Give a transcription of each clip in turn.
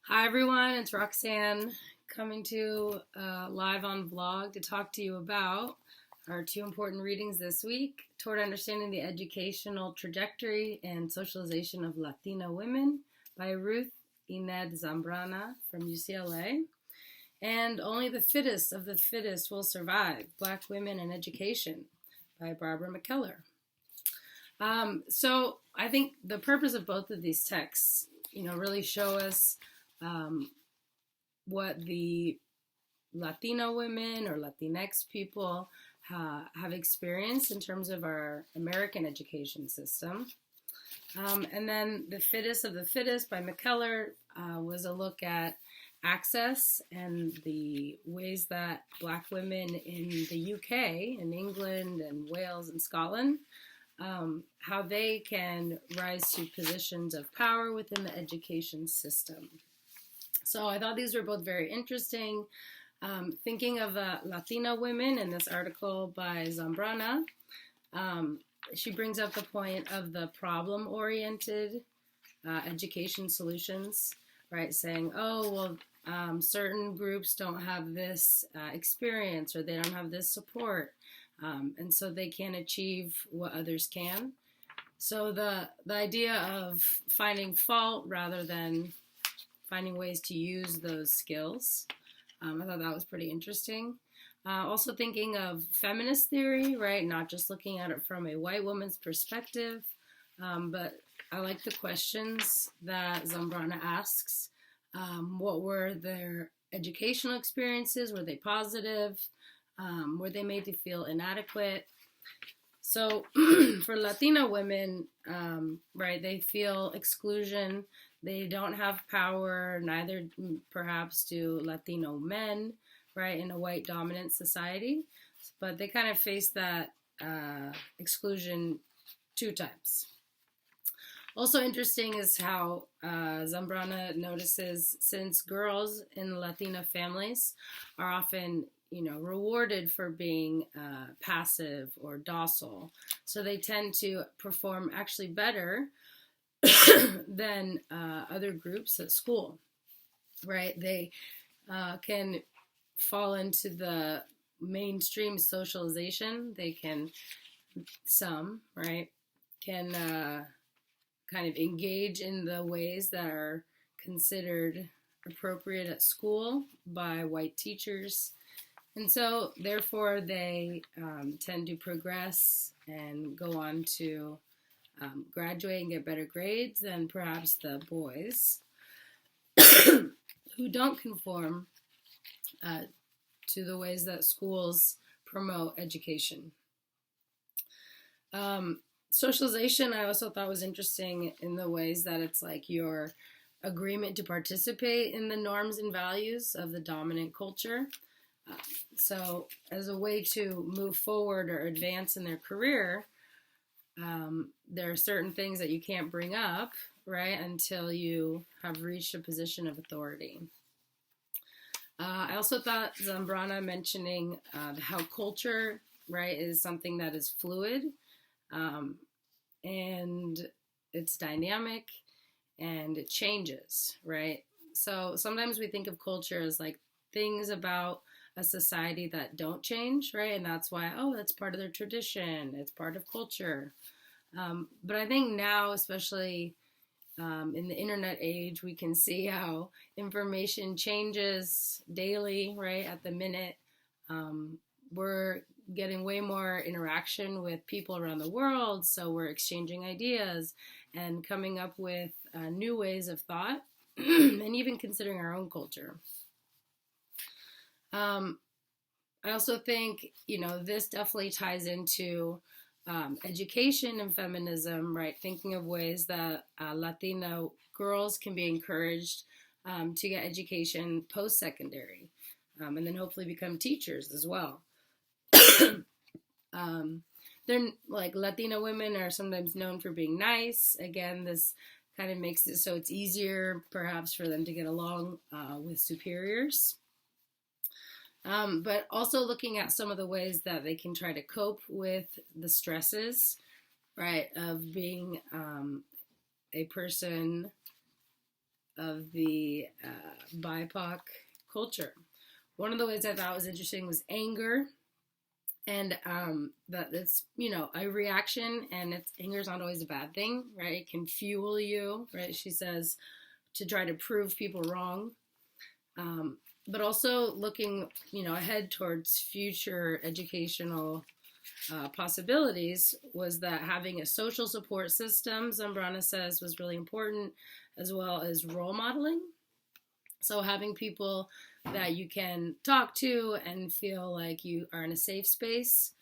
Hi everyone, it's Roxanne coming to live on vlog to talk to you about our two important readings this week, Toward Understanding the Educational Trajectory and Socialization of Latina Women by Ruth Ened Zambrana from UCLA, and Only the Fittest of the Fittest Will Survive, Black Women and Education by Barbara McKellar. So I think the purpose of both of these texts, really show us what the Latino women or Latinx people have experienced in terms of our American education system. And then The Fittest of the Fittest by McKellar was a look at access and the ways that Black women in the UK, in England and Wales and Scotland, how they can rise to positions of power within the education system. So I thought these were both very interesting. Thinking of Latina women in this article by Zambrana, she brings up the point of the problem-oriented education solutions, right? Saying, certain groups don't have this experience or they don't have this support, and so they can't achieve what others can. So the idea of finding fault rather than finding ways to use those skills. I thought that was pretty interesting. Also thinking of feminist theory, right? Not just looking at it from a white woman's perspective, but I like the questions that Zambrana asks. What were their educational experiences? Were they positive? Were they made to feel inadequate? So for Latina women, right, they feel exclusion. They don't have power, neither perhaps do Latino men, right, in a white dominant society. But they kind of face that exclusion two times. Also interesting is how Zambrana notices since girls in Latina families are often, rewarded for being passive or docile, so they tend to perform actually better than other groups at school, right? They can fall into the mainstream socialization. They can, can kind of engage in the ways that are considered appropriate at school by white teachers. And so, therefore, they tend to progress and go on to graduate and get better grades than perhaps the boys who don't conform to the ways that schools promote education. Socialization, I also thought was interesting in the ways that it's like your agreement to participate in the norms and values of the dominant culture. So as a way to move forward or advance in their career, there are certain things that you can't bring up, right, until you have reached a position of authority. I also thought Zambrana mentioning how culture, right, is something that is fluid, and it's dynamic, and it changes, right? So sometimes we think of culture as like things about a society that don't change, right? And that's why, that's part of their tradition. It's part of culture. But I think now, especially in the internet age, we can see how information changes daily, right? At the minute, we're getting way more interaction with people around the world. So we're exchanging ideas and coming up with new ways of thought and even considering our own culture. I also think, this definitely ties into education and feminism, right? Thinking of ways that Latino girls can be encouraged to get education post-secondary, and then hopefully become teachers as well. They're like Latina women are sometimes known for being nice. Again, this kind of makes it so it's easier perhaps for them to get along with superiors. But also looking at some of the ways that they can try to cope with the stresses, right, of being a person of the BIPOC culture. One of the ways I thought was interesting was anger, and that it's, a reaction, and anger is not always a bad thing, right? It can fuel you, right? She says to try to prove people wrong, but also looking, ahead towards future educational possibilities, was that having a social support system, Zambrana says, was really important, as well as role modeling. So having people that you can talk to and feel like you are in a safe space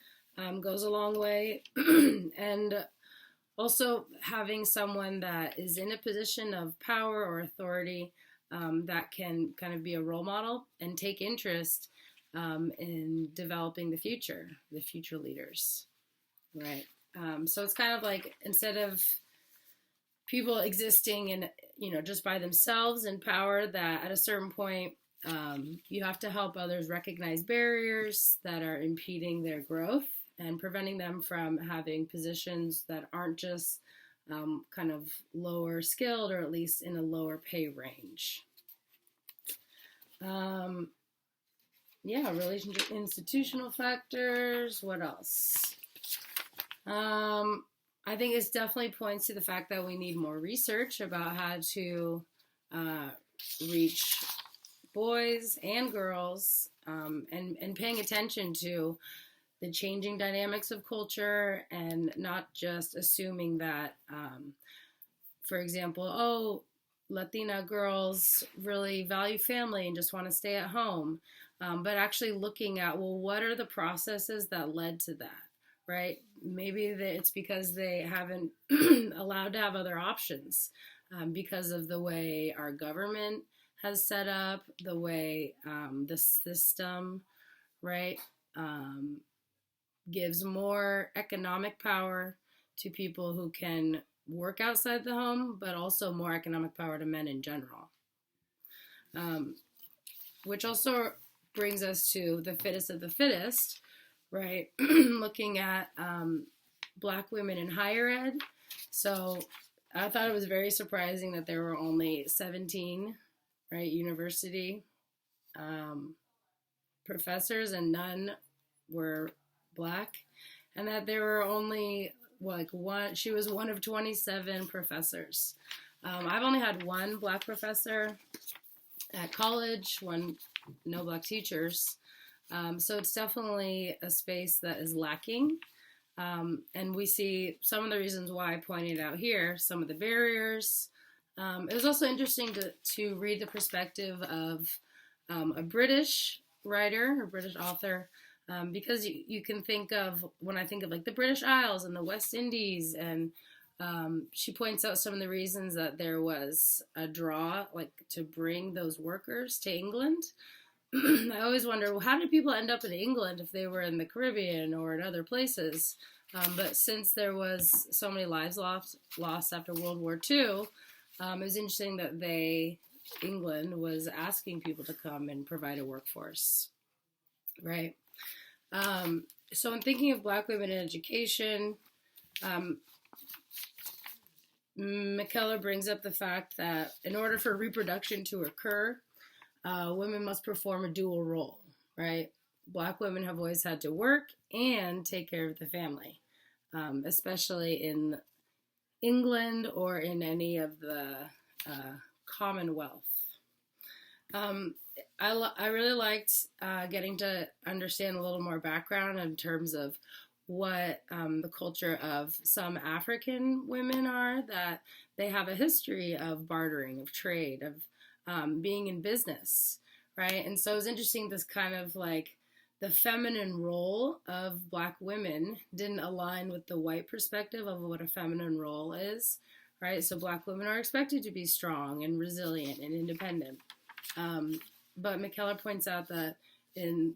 goes a long way. And also having someone that is in a position of power or authority that can kind of be a role model and take interest in developing the future leaders, right? So it's kind of like, instead of people existing in, just by themselves in power, that at a certain point, you have to help others recognize barriers that are impeding their growth and preventing them from having positions that aren't just kind of lower skilled, or at least in a lower pay range. Relationship, institutional factors. What else? I think it definitely points to the fact that we need more research about how to reach boys and girls, and paying attention to the changing dynamics of culture, and not just assuming that, for example, Latina girls really value family and just want to stay at home, but actually looking at, well, what are the processes that led to that, right? Maybe it's because they haven't allowed to have other options, because of the way our government has set up, the way the system, right, gives more economic power to people who can work outside the home, but also more economic power to men in general. Which also brings us to the fittest of the fittest, right? Looking at Black women in higher ed. So I thought it was very surprising that there were only 17, right, university professors, and none were Black, and that there were only she was one of 27 professors. I've only had one Black professor at college, no Black teachers. So it's definitely a space that is lacking. And we see some of the reasons why I pointed out here, some of the barriers. It was also interesting to read the perspective of a British writer or British author, because you can think of, when I think of like the British Isles and the West Indies, and she points out some of the reasons that there was a draw, like to bring those workers to England. I always wonder, well, how did people end up in England if they were in the Caribbean or in other places? But since there was so many lives lost after World War II, it was interesting that England was asking people to come and provide a workforce, right? So in thinking of Black women in education, McKellar brings up the fact that in order for reproduction to occur, women must perform a dual role, right? Black women have always had to work and take care of the family, especially in England or in any of the Commonwealth. I really liked getting to understand a little more background in terms of what the culture of some African women are, that they have a history of bartering, of trade, of being in business, right? And so it was interesting, this kind of like the feminine role of Black women didn't align with the white perspective of what a feminine role is, right? So Black women are expected to be strong and resilient and independent. But McKellar points out that in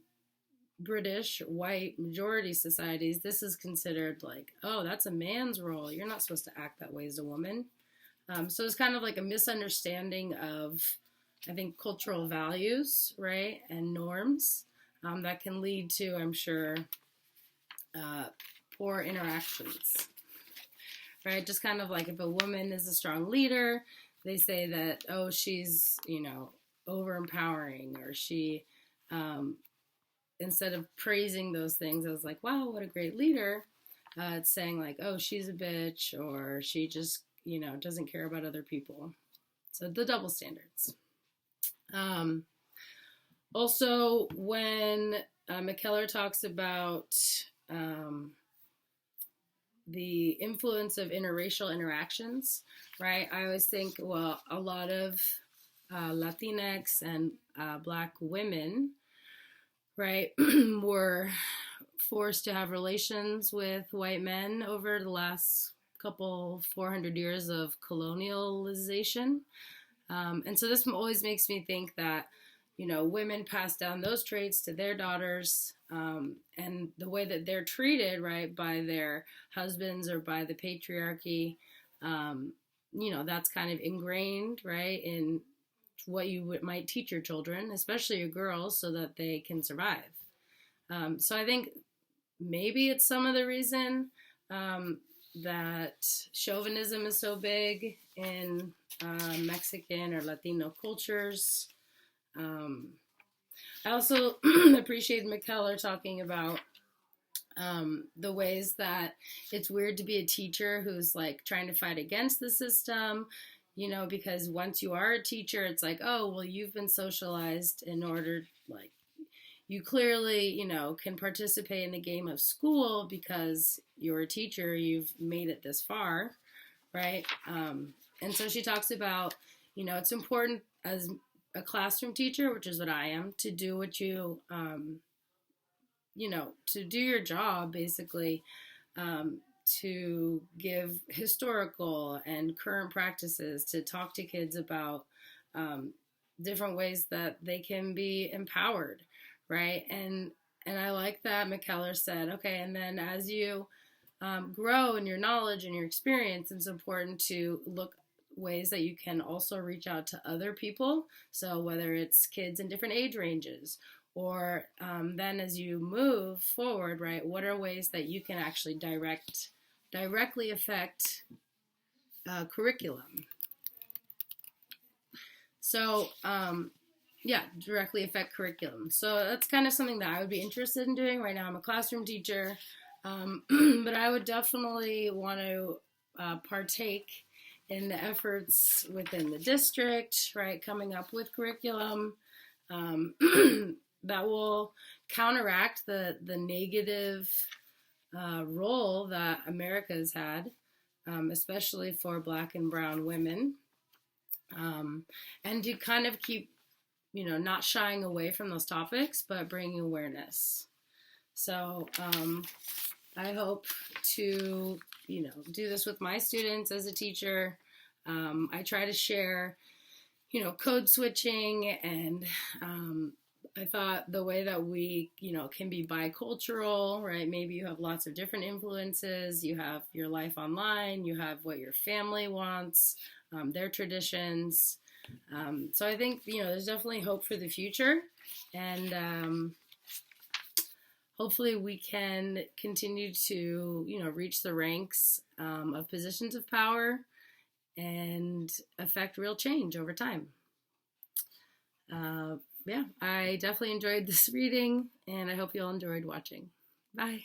British white majority societies, this is considered like, oh, that's a man's role. You're not supposed to act that way as a woman. So it's kind of like a misunderstanding of, I think, cultural values, right, and norms that can lead to, I'm sure, poor interactions, right? Just kind of like if a woman is a strong leader, they say that, oh, she's, over empowering, or she, um, instead of praising those things, I was like, wow, what a great leader. It's saying like, oh, she's a bitch, or she just, doesn't care about other people. So the double standards. Um, Also, when McKellar talks about the influence of interracial interactions, right? I always think, well, a lot of Latinx and Black women, right, were forced to have relations with white men over the last couple 400 years of colonialization. And so this always makes me think that, women pass down those traits to their daughters, and the way that they're treated, right, by their husbands or by the patriarchy, that's kind of ingrained, right, in what you might teach your children, especially your girls, so that they can survive. So I think maybe it's some of the reason that chauvinism is so big in Mexican or Latino cultures. I also appreciate McKellar talking about the ways that it's weird to be a teacher who's like trying to fight against the system, because once you are a teacher, it's like, oh, well, you've been socialized in order, like, you clearly, can participate in the game of school because you're a teacher, you've made it this far, right? And so she talks about, it's important as a classroom teacher, which is what I am, to do what you, to do your job, basically, to give historical and current practices, to talk to kids about different ways that they can be empowered, right? And I like that McKellar said, okay, and then as you grow in your knowledge and your experience, it's important to look ways that you can also reach out to other people. So whether it's kids in different age ranges, or then as you move forward, right, what are ways that you can actually directly affect curriculum? So directly affect curriculum. So that's kind of something that I would be interested in doing. Right now I'm a classroom teacher, but I would definitely want to partake in the efforts within the district, right, coming up with curriculum that will counteract the negative role that America has had, especially for Black and brown women, and to kind of keep, not shying away from those topics, but bringing awareness. So I hope to, do this with my students as a teacher. I try to share, code switching, and I thought the way that we, can be bicultural, right? Maybe you have lots of different influences. You have your life online, you have what your family wants, their traditions. So I think, there's definitely hope for the future, and hopefully we can continue to, reach the ranks of positions of power and affect real change over time. I definitely enjoyed this reading, and I hope you all enjoyed watching. Bye.